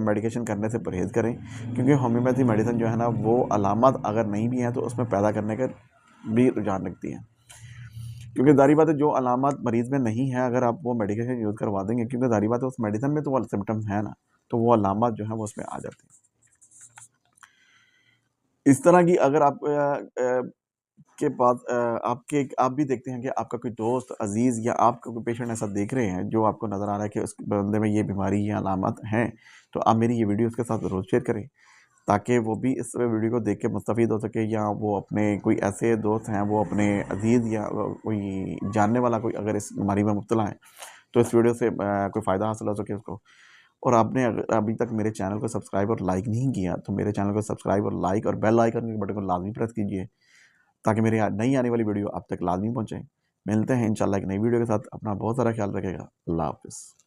Medication करने से परहेज़ करें, क्योंकि होम्योपैथी मेडिसिन जो है ना वो अलामत अगर नहीं भी हैं तो उसमें पैदा करने का भी रुझान रखती है। क्योंकि ज़ाहिर बात है जो अलामत मरीज़ में नहीं है, अगर आप वो मेडिकेशन यूज़ करवा देंगे, क्योंकि ज़ाहिर बात है उस मेडिसिन में तो वो सिम्पटम्स हैं ना, तो वो अलामत जो है वो उसमें आ जाती है। इस तरह की अगर आप के पास आप भी देखते हैं कि आपका कोई दोस्त, अज़ीज़ या आपका कोई पेशेंट ऐसा देख रहे हैं, जो आपको नज़र आ रहा है कि उस बंदे में ये बीमारी या अलामत हैं, तो आप मेरी ये वीडियो उसके साथ ज़रूर शेयर करें, ताकि वो भी इस वीडियो को देख के मुस्तफ़ीद हो सके, या वो अपने कोई ऐसे दोस्त हैं, वो अपने अज़ीज़ या कोई जानने वाला कोई अगर इस बीमारी में मुब्तला है, तो इस वीडियो से कोई फ़ायदा हासिल हो सके उसको। और आपने अगर अभी तक मेरे चैनल को सब्सक्राइब और लाइक नहीं किया, तो मेरे चैनल को सब्सक्राइब और लाइक और बेल आइकन के बटन को लाज़मी प्रेस कीजिए, ताकि मेरी नई आने वाली वीडियो आप तक लाज़मी पहुँचे। मिलते हैं इंशाअल्लाह एक नई वीडियो के साथ। अपना बहुत सारा ख्याल रखिएगा। अल्लाह हाफ़िज़।